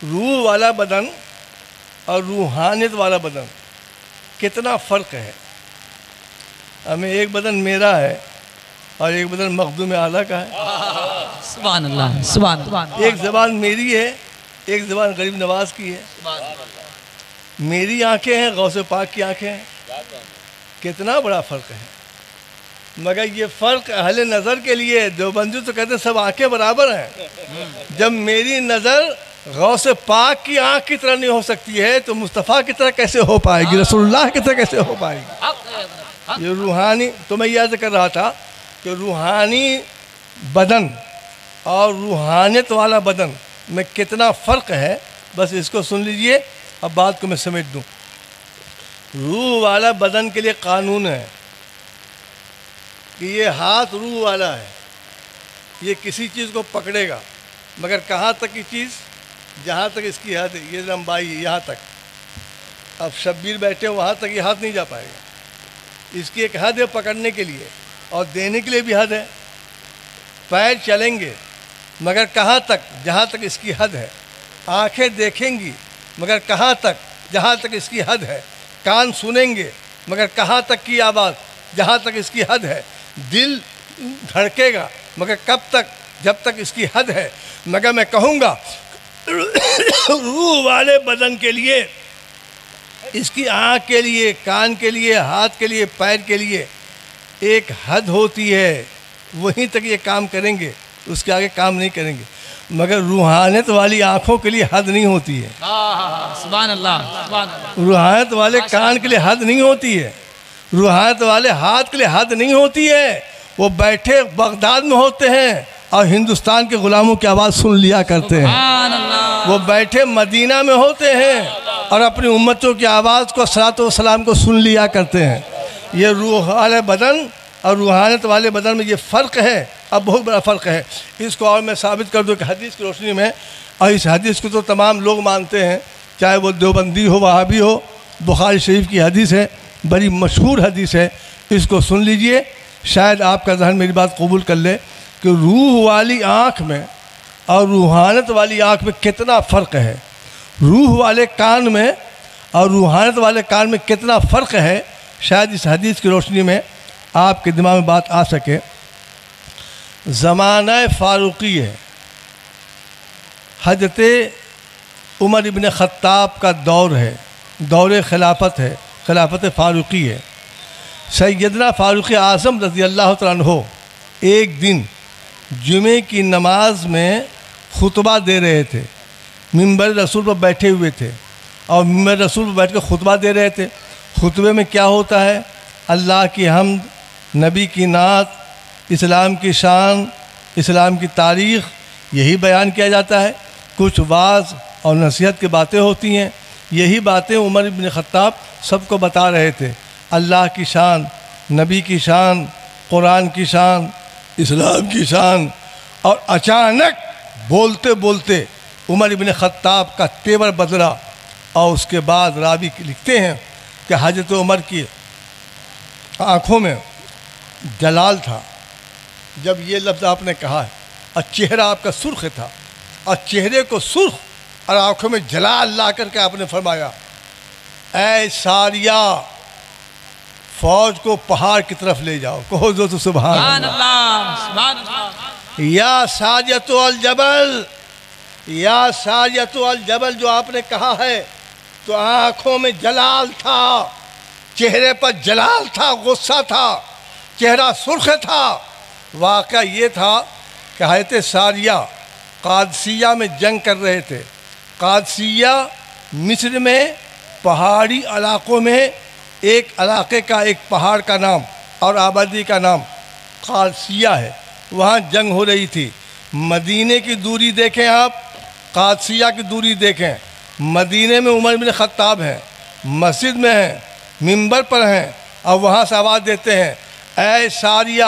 روح والا بدن اور روحانیت والا بدن کتنا فرق ہے. ہمیں ایک بدن میرا ہے اور ایک بدن مخدوم اعلیٰ کا ہے. سبحان اللہ سبحان اللہ. ایک زبان میری ہے، ایک زبان غریب نواز کی ہے. میری آنکھیں ہیں، غوث پاک کی آنکھیں ہیں. کتنا بڑا فرق ہے. مگر یہ فرق اہل نظر کے لیے، دیوبندی تو کہتے ہیں سب آنکھیں برابر ہیں. جب میری نظر غوث پاک کی آنکھ کی طرح نہیں ہو سکتی ہے تو مصطفیٰ کی طرح کیسے ہو پائے گی، رسول اللہ کی طرح کیسے ہو پائے گی. یہ روحانی، تو میں یاد کر رہا تھا کہ روحانی بدن اور روحانیت والا بدن میں کتنا فرق ہے. بس اس کو سن لیجئے، اب بات کو میں سمیٹ دوں. روح والا بدن کے لیے قانون ہے کہ یہ ہاتھ روح والا ہے، یہ کسی چیز کو پکڑے گا، مگر کہاں تک کی چیز؟ جہاں تک اس کی حد ہے. یہ لمبائی یہاں تک. اب شبیر بیٹھے وہاں تک یہ ہاتھ نہیں جا پائے گا. اس کی ایک حد ہے پکڑنے کے لیے، اور دینے کے لیے بھی حد ہے. پیر چلیں گے مگر کہاں تک؟ جہاں تک اس کی حد ہے. آنکھیں دیکھیں گی مگر کہاں تک؟ جہاں تک اس کی حد ہے. کان سنیں گے مگر کہاں تک کی آواز؟ جہاں تک اس کی حد ہے. دل دھڑکے گا مگر کب تک؟ جب تک اس کی حد ہے. مگر میں کہوں گا روح والے بدن کے لیے، اس کی آنکھ کے لیے، کان کے لیے، ہاتھ کے لیے، پیر کے لیے ایک حد ہوتی ہے. وہیں تک یہ کام کریں گے، اس کے آگے کام نہیں کریں گے. مگر روحانیت والی آنکھوں کے لیے حد نہیں ہوتی ہے. سبحان اللہ سبحان اللہ. روحانیت والے کان کے لیے حد نہیں ہوتی ہے. روحانیت والے ہاتھ کے لیے حد نہیں ہوتی ہے. وہ بیٹھے بغداد میں ہوتے ہیں اور ہندوستان کے غلاموں کی آواز سن لیا کرتے ہیں. سبحان اللہ. وہ بیٹھے مدینہ میں ہوتے ہیں اور اپنی امتوں کی آواز کو، صلاۃ و سلام کو سن لیا کرتے ہیں. یہ روح والے بدن اور روحانیت والے بدن میں یہ فرق ہے. اب بہت بڑا فرق ہے. اس کو اور میں ثابت کر دوں کہ حدیث کی روشنی میں، اور اس حدیث کو تو تمام لوگ مانتے ہیں، چاہے وہ دیوبندی ہو، وہابی ہو. بخاری شریف کی حدیث ہے، بڑی مشہور حدیث ہے. اس کو سن لیجئے، شاید آپ کا ذہن میری بات قبول کر لے کہ روح والی آنکھ میں اور روحانیت والی آنکھ میں کتنا فرق ہے. روح والے کان میں اور روحانیت والے کان میں کتنا فرق ہے. شاید اس حدیث کی روشنی میں آپ کے دماغ میں بات آ سکے. زمانہ فاروقی ہے، حضرت عمر ابن خطاب کا دور ہے، دور خلافت ہے، خلافت فاروقی ہے. سیدنا فاروق اعظم رضی اللہ تعالیٰ عنہ ایک دن جمعے کی نماز میں خطبہ دے رہے تھے. منبر رسول پر بیٹھے ہوئے تھے اور منبر رسول پر بیٹھ کے خطبہ دے رہے تھے. خطبے میں کیا ہوتا ہے؟ اللہ کی حمد، نبی کی نعت، اسلام کی شان، اسلام کی تاریخ، یہی بیان کیا جاتا ہے. کچھ واعظ اور نصیحت کی باتیں ہوتی ہیں. یہی باتیں عمر بن خطاب سب کو بتا رہے تھے. اللہ کی شان، نبی کی شان، قرآن کی شان، اسلام کی شان. اور اچانک بولتے بولتے عمر بن خطاب کا تیور بدلا. اور اس کے بعد راوی لکھتے ہیں کہ حضرت عمر کی آنکھوں میں جلال تھا جب یہ لفظ آپ نے کہا ہے، اور چہرہ آپ کا سرخ تھا، اور چہرے کو سرخ اور آنکھوں میں جلال لا کر کے آپ نے فرمایا، اے ساریہ، فوج کو پہاڑ کی طرف لے جاؤ. کہو جو تو سبحان اللہ. سبحان اللہ. یا ساریۃ الجبل، یا ساریۃ الجبل جو آپ نے کہا ہے تو آنکھوں میں جلال تھا، چہرے پر جلال تھا، غصہ تھا، چہرہ سرخ تھا. واقعہ یہ تھا کہ حضرت ساریہ قادسیہ میں جنگ کر رہے تھے. قادسیہ مصر میں پہاڑی علاقوں میں ایک علاقے کا، ایک پہاڑ کا نام اور آبادی کا نام قادسیہ ہے. وہاں جنگ ہو رہی تھی. مدینے کی دوری دیکھیں آپ، قادسیہ کی دوری دیکھیں. مدینے میں عمر بن خطاب ہیں، مسجد میں ہیں، منبر پر ہیں، اور وہاں سے آواز دیتے ہیں، اے ساریہ،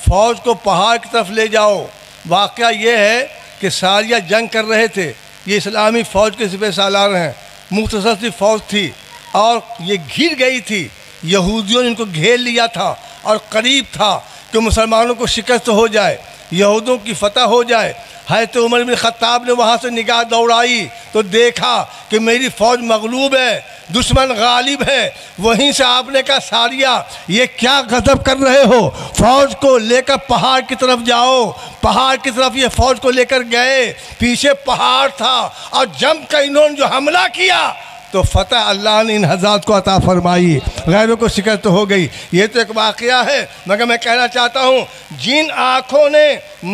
فوج کو پہاڑ کی طرف لے جاؤ. واقعہ یہ ہے کہ ساریہ جنگ کر رہے تھے. یہ اسلامی فوج کے سپہ سالار ہیں. مختصر سی فوج تھی اور یہ گھر گئی تھی. یہودیوں نے ان کو گھیر لیا تھا اور قریب تھا کہ مسلمانوں کو شکست ہو جائے. یہودوں کی فتح ہو جائے۔ حضرت عمر بن خطاب نے وہاں سے نگاہ دوڑائی تو دیکھا کہ میری فوج مغلوب ہے، دشمن غالب ہے۔ وہیں سے آپ نے کہا ساریہ یہ کیا غضب کر رہے ہو، فوج کو لے کر پہاڑ کی طرف جاؤ۔ پہاڑ کی طرف یہ فوج کو لے کر گئے، پیچھے پہاڑ تھا اور جم کر انہوں نے جو حملہ کیا تو فتح اللہ نے ان حضرات کو عطا فرمائی، غیروں کو شکست ہو گئی۔ یہ تو ایک واقعہ ہے، مگر میں کہنا چاہتا ہوں جن آنکھوں نے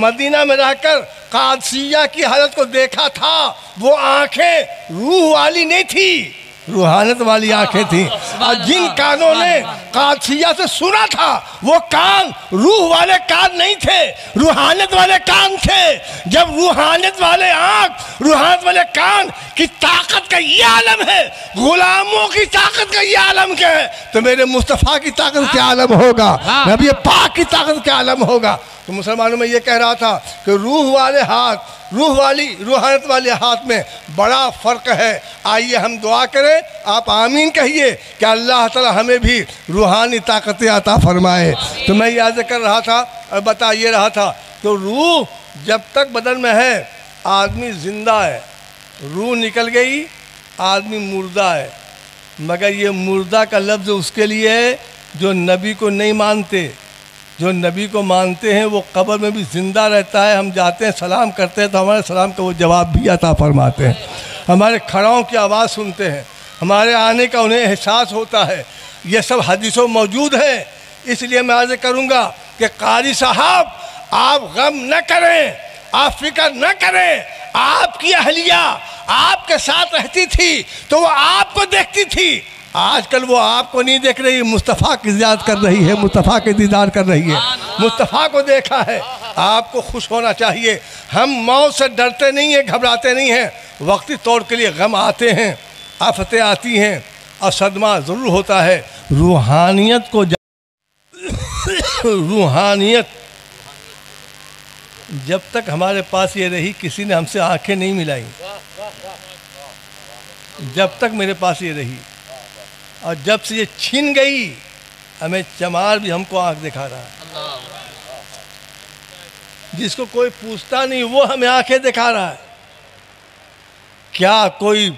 مدینہ میں رہ کر قادسیہ کی حالت کو دیکھا تھا وہ آنکھیں روح والی نہیں تھی، روحانیت والی آنکھیں تھیں، اور جن کانوں نے قادسیہ سے سنا تھا وہ کان روح والے کان نہیں تھے، روحانیت والے کان تھے۔ جب روحانیت والے آنکھ، روحانیت والے کان کی طاقت کا یہ عالم ہے، غلاموں کی طاقت کا یہ عالم کیا ہے، تو میرے مصطفیٰ کی طاقت کیا عالم ہوگا، نبی پاک کی طاقت کیا عالم ہوگا۔ تو مسلمانوں میں یہ کہہ رہا تھا کہ روح والے ہاتھ، روحانیت والے ہاتھ میں بڑا فرق ہے۔ آئیے ہم دعا کریں، آپ آمین کہیے کہ اللہ تعالی ہمیں بھی روحانی طاقتیں عطا فرمائے۔ تو میں یہ عرض کر رہا تھا اور بتا یہ رہا تھا تو روح جب تک بدن میں ہے آدمی زندہ ہے، روح نکل گئی آدمی مردہ ہے۔ مگر یہ مردہ کا لفظ اس کے لیے ہے جو نبی کو نہیں مانتے، جو نبی کو مانتے ہیں وہ قبر میں بھی زندہ رہتا ہے۔ ہم جاتے ہیں سلام کرتے ہیں تو ہمارے سلام کا وہ جواب بھی عطا فرماتے ہیں، ہمارے کھڑاؤں کی آواز سنتے ہیں، ہمارے آنے کا انہیں احساس ہوتا ہے۔ یہ سب حدیثوں موجود ہیں۔ اس لیے میں عرض کروں گا کہ قاری صاحب آپ غم نہ کریں، آپ فکر نہ کریں۔ آپ کی اہلیہ آپ کے ساتھ رہتی تھی تو وہ آپ کو دیکھتی تھی، آج کل وہ آپ کو نہیں دیکھ رہی، مصطفیٰ کی زیارت کر رہی ہے، مصطفیٰ کے دیدار کر رہی ہے، مصطفیٰ کو دیکھا ہے۔ آپ کو خوش ہونا چاہیے۔ ہم موت سے ڈرتے نہیں ہیں، گھبراتے نہیں ہیں، وقتی طور کے لیے غم آتے ہیں، آفتیں آتی ہیں اور صدمہ ضرور ہوتا ہے۔ روحانیت کو روحانیت جب تک ہمارے پاس یہ رہی کسی نے ہم سے آنکھیں نہیں ملائیں، جب تک میرے پاس یہ رہی، اور جب سے یہ چھن گئی ہمیں چمار بھی ہم کو آنکھ دکھا رہا ہے، جس کو کوئی پوچھتا نہیں وہ ہمیں آنکھیں دکھا رہا ہے۔ کیا کوئی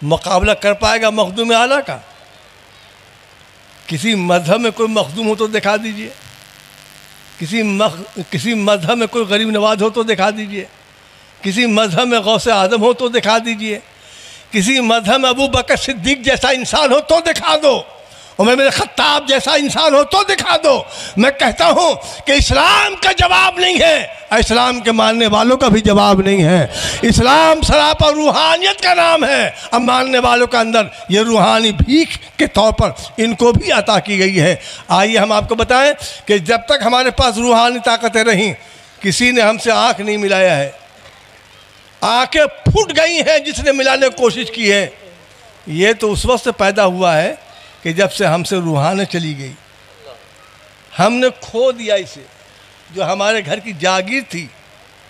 مقابلہ کر پائے گا مخدوم اعلیٰ کا؟ کسی مذہب میں کوئی مخدوم ہو تو دکھا دیجئے، کسی مذہب میں کوئی غریب نواز ہو تو دکھا دیجئے، کسی مذہب میں غوث اعظم ہو تو دکھا دیجئے، کسی مذہب میں ابو بکر صدیق جیسا انسان ہو تو دکھا دو، عمر بن خطاب جیسا انسان ہو تو دکھا دو۔ میں کہتا ہوں کہ اسلام کا جواب نہیں ہے، اسلام کے ماننے والوں کا بھی جواب نہیں ہے۔ اسلام سراپا روحانیت کا نام ہے، اب ماننے والوں کا اندر یہ روحانی بھیک کے طور پر ان کو بھی عطا کی گئی ہے۔ آئیے ہم آپ کو بتائیں کہ جب تک ہمارے پاس روحانی طاقتیں رہیں کسی نے ہم سے آنکھ نہیں ملایا ہے، آنکھیں پھٹ گئی ہیں جس نے ملانے کی کوشش کی ہے، یہ تو اس وقت سے پیدا ہوا ہے کہ جب سے ہم سے روحانیت چلی گئی، ہم نے کھو دیا اسے، جو ہمارے گھر کی جاگیر تھی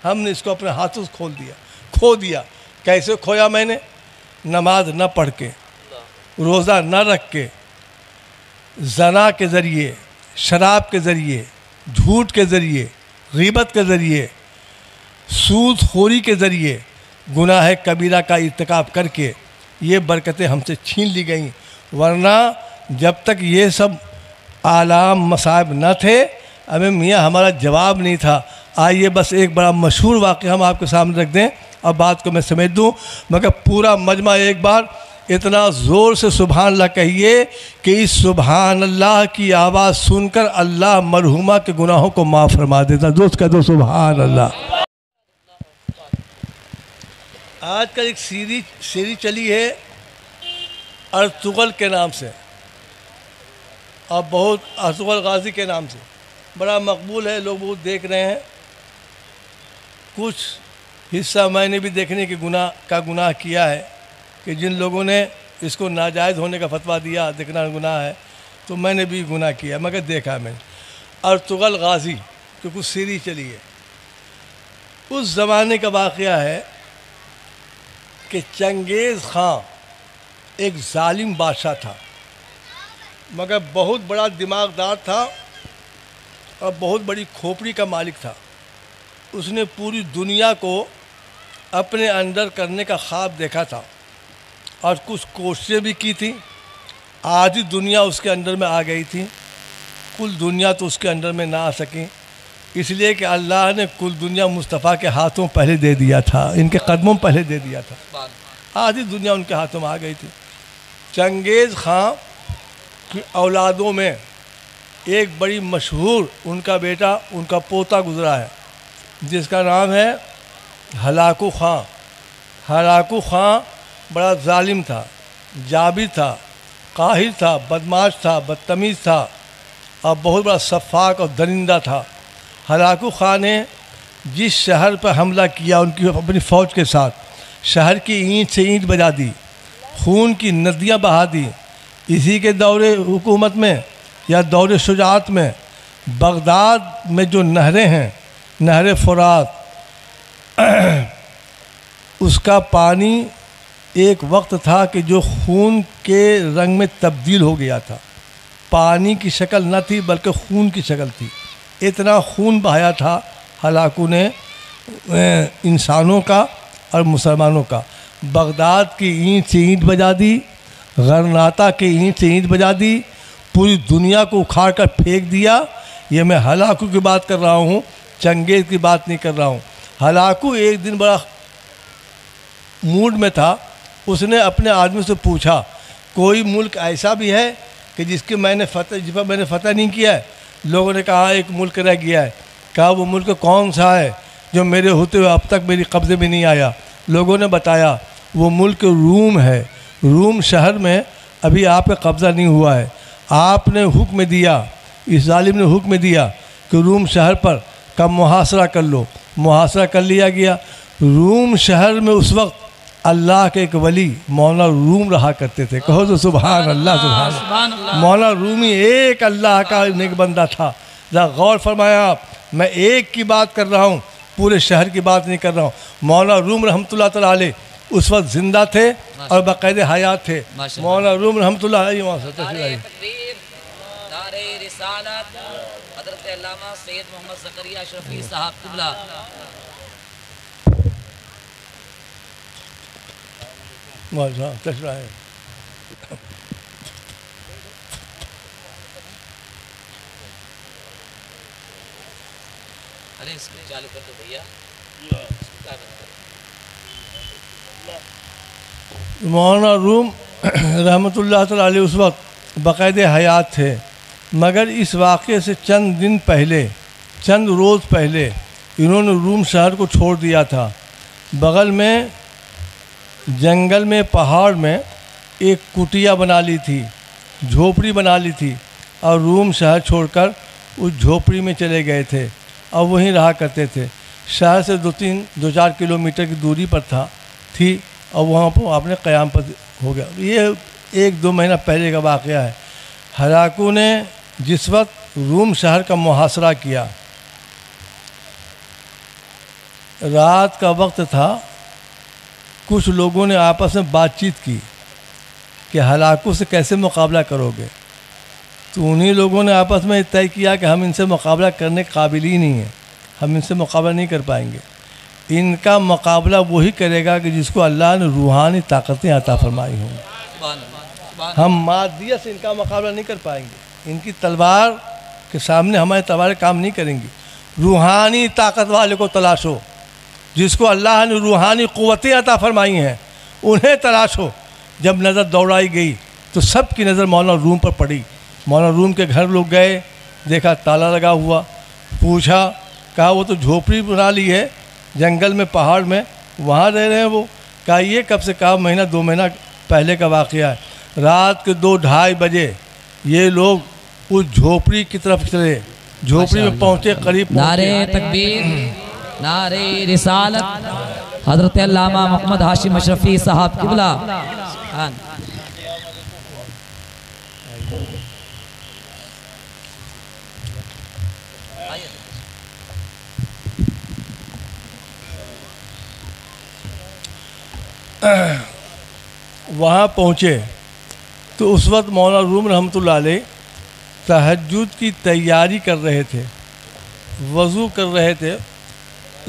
ہم نے اس کو اپنے ہاتھوں سے کھو دیا۔ کیسے کھویا میں نے؟ نماز نہ پڑھ کے، روزہ نہ رکھ کے، زنا کے ذریعے، شراب کے ذریعے، جھوٹ کے ذریعے، غیبت کے ذریعے، سود خوری کے ذریعے، گناہ کبیرہ کا ارتکاب کر کے یہ برکتیں ہم سے چھین لی گئیں۔ ورنہ جب تک یہ سب آلام مصائب نہ تھے ہمیں میاں ہمارا جواب نہیں تھا۔ آئیے بس ایک بڑا مشہور واقعہ ہم آپ کے سامنے رکھ دیں اور بات کو میں سمیٹ دوں، مگر پورا مجمع ایک بار اتنا زور سے سبحان اللہ کہیے کہ اس سبحان اللہ کی آواز سن کر اللہ مرحومہ کے گناہوں کو معاف فرما دیتا۔ دوست کہہ دو سبحان اللہ۔ آج کل ایک سیری چلی ہے ارطغرل کے نام سے اور بہت ارطغرل غازی کے نام سے، بڑا مقبول ہے، لوگ بہت دیکھ رہے ہیں۔ کچھ حصہ میں نے بھی دیکھنے کے گناہ کیا ہے کہ جن لوگوں نے اس کو ناجائز ہونے کا فتویٰ دیا دیکھنا گناہ ہے، تو میں نے بھی گناہ کیا مگر دیکھا میں نے۔ ارطغرل غازی کہ کچھ سیری چلی ہے، اس زمانے کا واقعہ ہے کہ چنگیز خان ایک ظالم بادشاہ تھا، مگر بہت بڑا دماغدار تھا اور بہت بڑی کھوپڑی کا مالک تھا۔ اس نے پوری دنیا کو اپنے اندر کرنے کا خواب دیکھا تھا اور کچھ کوششیں بھی کی تھیں. آدھی دنیا اس کے اندر میں آ گئی تھی، کل دنیا تو اس کے اندر میں نہ آ سکی، اس لیے کہ اللہ نے کل دنیا مصطفیٰ کے ہاتھوں پہلے دے دیا تھا، ان کے قدموں پہلے دے دیا تھا. آدھی دنیا ان کے ہاتھوں میں آ گئی تھی. چنگیز خان کی اولادوں میں ایک بڑی مشہور ان کا بیٹا، ان کا پوتا گزرا ہے جس کا نام ہے ہلاکو خان. ہلاکو خان بڑا ظالم تھا، جابر تھا، قاہر تھا، بدمعاش تھا، بدتمیز تھا اور بہت بڑا سفاک اور درندہ تھا. ہلاکو خان نے جس شہر پر حملہ کیا ان کی اپنی فوج کے ساتھ، شہر کی اینٹ سے اینٹ بجا دی، خون کی ندیاں بہا دی. اسی کے دور حکومت میں یا دور شجاعت میں بغداد میں جو نہریں ہیں، نہر فرات، اس کا پانی ایک وقت تھا کہ جو خون کے رنگ میں تبدیل ہو گیا تھا. پانی کی شکل نہ تھی بلکہ خون کی شکل تھی. اتنا خون بہایا تھا ہلاکو نے انسانوں کا اور مسلمانوں کا. بغداد کی اینٹ سے اینٹ بجا دی، غرناطہ کی اینٹ سے اینٹ بجا دی، پوری دنیا کو اکھاڑ کر پھینک دیا. یہ میں ہلاکو کی بات کر رہا ہوں، چنگیز کی بات نہیں کر رہا ہوں. ہلاکو ایک دن بڑا موڈ میں تھا. اس نے اپنے آدمی سے پوچھا کوئی ملک ایسا بھی ہے کہ جس پر میں نے فتح نہیں کیا ہے؟ لوگوں نے کہا ایک ملک رہ گیا ہے. کہا وہ ملک کون سا ہے جو میرے ہوتے ہوئے اب تک میری قبضے میں نہیں آیا؟ لوگوں نے بتایا وہ ملک روم ہے. روم شہر میں ابھی آپ کا قبضہ نہیں ہوا ہے. آپ نے حکم دیا، اس ظالم نے حکم دیا کہ روم شہر پر کا محاصرہ کر لو. محاصرہ کر لیا گیا. روم شہر میں اس وقت اللہ کے ایک ولی مولانا روم رہا کرتے تھے. کہو تو سبحان اللہ، سبحان اللہ. مولانا رومی ایک اللہ کا نیک بندہ تھا. ذرا غور فرمایا آپ، میں ایک کی بات کر رہا ہوں، پورے شہر کی بات نہیں کر رہا ہوں. مولانا روم رحمۃ اللہ تعالیٰ علیہ اس وقت زندہ تھے اور باقاعدہ حیات تھے. مولانا روم رحمۃ اللہ علیہ رسالت حضرت علامہ سید محمد زکریا اشرفی صاحب قبلہ. مولانا روم رحمۃ اللہ تعالیٰ علیہ اس وقت باقاعدہ حیات تھے، مگر اس واقعے سے چند دن پہلے، چند روز پہلے انہوں نے روم شہر کو چھوڑ دیا تھا. بغل میں جنگل میں، پہاڑ میں ایک کٹیا بنا لی تھی، جھوپڑی بنا لی تھی اور روم شہر چھوڑ کر اس جھوپڑی میں چلے گئے تھے اور وہیں رہا کرتے تھے. شہر سے 2-4 کلومیٹر کی دوری پر تھی اور وہاں پر آپ نے قیام پر ہو گیا. یہ 1-2 مہینہ پہلے کا واقعہ ہے. ہلاکو نے جس وقت روم شہر کا محاصرہ کیا، رات کا وقت تھا، کچھ لوگوں نے آپس میں بات چیت کی کہ ہلاکو سے کیسے مقابلہ کرو گے. تو انہی لوگوں نے آپس میں طے کیا کہ ہم ان سے مقابلہ کرنے کے قابل ہی نہیں ہیں، ہم ان سے مقابلہ نہیں کر پائیں گے. ان کا مقابلہ وہی کرے گا کہ جس کو اللہ نے روحانی طاقتیں عطا فرمائی ہوں. ہم مادیت سے ان کا مقابلہ نہیں کر پائیں گے. ان کی تلوار کے سامنے ہماری تلواریں کام نہیں کریں گی. روحانی طاقت والے کو تلاشو، جس کو اللہ نے روحانی قوتیں عطا فرمائی ہیں، انہیں تلاشو. جب نظر دوڑائی گئی تو سب کی نظر مولانا روم پر پڑی. مولانا روم کے گھر لوگ گئے، دیکھا تالا لگا ہوا. پوچھا، کہا وہ تو جھوپڑی بنا لی ہے جنگل میں، پہاڑ میں، وہاں رہ رہے ہیں وہ. کہا یہ کب سے؟ کہا 1-2 مہینہ پہلے کا واقعہ ہے. رات کے 2-2:30 بجے یہ لوگ اس جھوپڑی کی طرف چلے. جھوپڑی میں پہنچے، قریب نعرہ تکبیر، نعرہ رسالت حضرت علامہ محمد ہاشم اشرفی صاحب قبلہ. وہاں پہنچے تو اس وقت مولانا روم رحمۃ اللہ علیہ تہجد کی تیاری کر رہے تھے، وضو کر رہے تھے.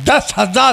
10,000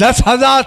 10,000